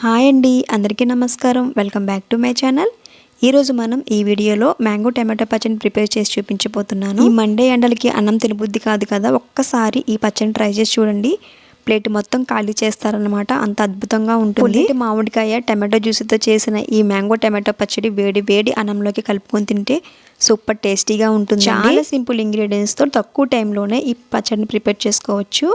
Hi అండి, అందరికీ నమస్కారం. Welcome back to my channel. ఈరోజు మనం ఈ వీడియోలో మ్యాంగో టమాటో పచ్చడిని ప్రిపేర్ చేసి చూపించబోతున్నాను. ఈ మండే ఎండలకి అన్నం తినబుద్ధి కాదు కదా, ఒక్కసారి ఈ పచ్చడిని ట్రై చేసి చూడండి. ప్లేట్ మొత్తం ఖాళీ చేస్తారనమాట, అంత అద్భుతంగా ఉంటుంది. మామిడికాయ టమాటో జ్యూస్తో చేసిన ఈ మ్యాంగో టమాటో పచ్చడి వేడి వేడి అన్నంలోకి కలుపుకొని తింటే సూపర్ టేస్టీగా ఉంటుంది. చాలా సింపుల్ ఇంగ్రీడియంట్స్తో తక్కువ టైంలోనే ఈ పచ్చడిని ప్రిపేర్ చేసుకోవచ్చు.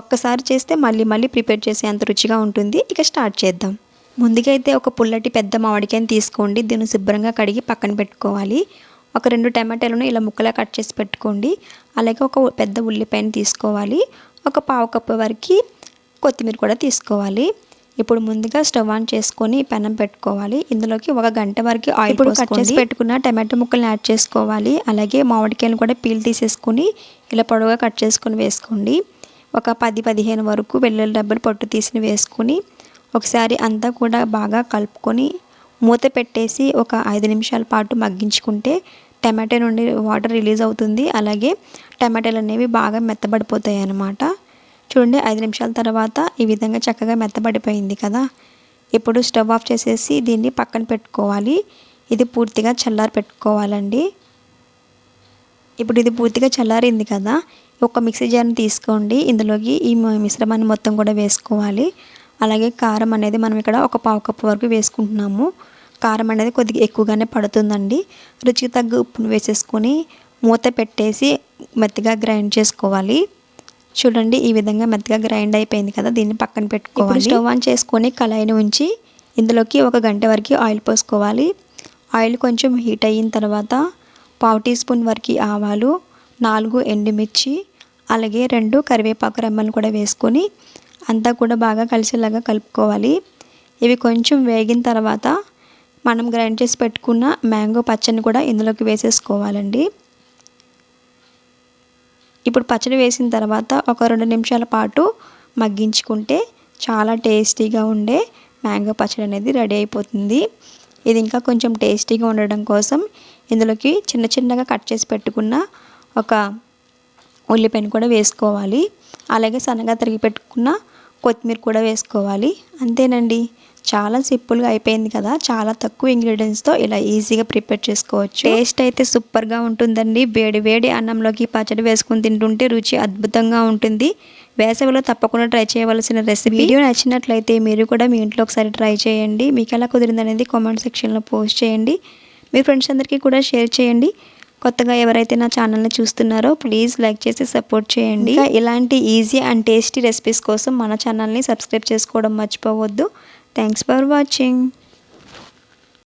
ఒక్కసారి చేస్తే మళ్ళీ మళ్ళీ ప్రిపేర్ చేసే అంత రుచిగా ఉంటుంది. ఇక స్టార్ట్ చేద్దాం. ముందుగా అయితే ఒక పుల్లటి పెద్ద మామిడికాయని తీసుకోండి. దీన్ని శుభ్రంగా కడిగి పక్కన పెట్టుకోవాలి. ఒక 2 టమాటాలను ఇలా ముక్కలా కట్ చేసి పెట్టుకోండి. అలాగే ఒక పెద్ద ఉల్లిపాయని తీసుకోవాలి. ఒక పావు కప్పు వరకు కొత్తిమీర కూడా తీసుకోవాలి. ఇప్పుడు ముందుగా స్టవ్ ఆన్ చేసుకొని పెనం పెట్టుకోవాలి. ఇందులోకి 1 గంట వరకు ఆయిల్ కట్ చేసి పెట్టుకున్న టమాటో ముక్కల్ని యాడ్ చేసుకోవాలి. అలాగే మామిడికాయలు కూడా పీల్ తీసేసుకొని ఇలా పొడవుగా కట్ చేసుకొని వేసుకోండి. ఒక 10-15 వరకు వెల్లుల్లి డబ్బలు పొట్టు తీసి వేసుకొని ఒకసారి అంతా కూడా బాగా కలుపుకొని మూత పెట్టేసి ఒక 5 నిమిషాల పాటు మగ్గించుకుంటే టమాటో నుండి వాటర్ రిలీజ్ అవుతుంది. అలాగే టమాటాలు అనేవి బాగా మెత్తబడిపోతాయి అన్నమాట. చూడండి, 5 నిమిషాల తర్వాత ఈ విధంగా చక్కగా మెత్తబడిపోయింది కదా. ఇప్పుడు స్టవ్ ఆఫ్ చేసేసి దీన్ని పక్కన పెట్టుకోవాలి. ఇది పూర్తిగా చల్లారి పెట్టుకోవాలండి. ఇప్పుడు ఇది పూర్తిగా చల్లారింది కదా, ఒక మిక్సీ జార్ని తీసుకోండి. ఇందులోకి ఈ మిశ్రమాన్ని మొత్తం కూడా వేసుకోవాలి. అలాగే కారం అనేది మనం ఇక్కడ ఒక పావు కప్పు వరకు వేసుకుంటున్నాము. కారం అనేది కొద్దిగా ఎక్కువగానే పడుతుందండి. రుచికి తగ్గ ఉప్పును వేసేసుకొని మూత పెట్టేసి మెత్తగా గ్రైండ్ చేసుకోవాలి. చూడండి, ఈ విధంగా మెత్తగా గ్రైండ్ అయిపోయింది కదా, దీన్ని పక్కన పెట్టుకోవాలి. స్టవ్ ఆన్ చేసుకొని కళాయిని ఉంచి ఇందులోకి 1 గంట వరకు ఆయిల్ పోసుకోవాలి. ఆయిల్ కొంచెం హీట్ అయిన తర్వాత పావు టీ స్పూన్ వరకు ఆవాలు, 4 ఎండుమిర్చి, అలాగే 2 కరివేపాకు రెమ్మలు కూడా వేసుకొని అంతా కూడా బాగా కలిసేలాగా కలుపుకోవాలి. ఇవి కొంచెం వేగిన తర్వాత మనం గ్రైండ్ చేసి పెట్టుకున్న మ్యాంగో పచ్చడిని కూడా ఇందులోకి వేసేసుకోవాలండి. ఇప్పుడు పచ్చడి వేసిన తర్వాత ఒక 2 నిమిషాల పాటు మగ్గించుకుంటే చాలా టేస్టీగా ఉండే మ్యాంగో పచ్చడి అనేది రెడీ అయిపోతుంది. ఇది ఇంకా కొంచెం టేస్టీగా ఉండడం కోసం ఇందులోకి చిన్నగా కట్ చేసి పెట్టుకున్న ఒక ఉల్లిపాయను కూడా వేసుకోవాలి. అలాగే సన్నగా తరిగి పెట్టుకున్న కొత్తిమీర కూడా వేసుకోవాలి. అంతేనండి, చాలా సింపుల్గా అయిపోయింది కదా. చాలా తక్కువ ఇంగ్రీడియంట్స్తో ఇలా ఈజీగా ప్రిపేర్ చేసుకోవచ్చు. టేస్ట్ అయితే సూపర్గా ఉంటుందండి. వేడి వేడి అన్నంలోకి పచ్చడి వేసుకుని తింటుంటే రుచి అద్భుతంగా ఉంటుంది. వేసవిలో తప్పకుండా ట్రై చేయవలసిన రెసిపీ. వీడియో నచ్చినట్లయితే మీరు కూడా మీ ఇంట్లో ఒకసారి ట్రై చేయండి. మీకు ఎలా కుదిరింది అనేది కామెంట్ సెక్షన్లో పోస్ట్ చేయండి. మీ ఫ్రెండ్స్ అందరికీ కూడా షేర్ చేయండి. కొత్తగా ఎవరైతే నా ఛానల్ని చూస్తున్నారో ప్లీజ్ లైక్ చేసి సపోర్ట్ చేయండి. ఇలాంటి ఈజీ అండ్ టేస్టీ రెసిపీస్ కోసం మన ఛానల్ని సబ్స్క్రైబ్ చేసుకోవడం మర్చిపోవద్దు. Thanks for watching.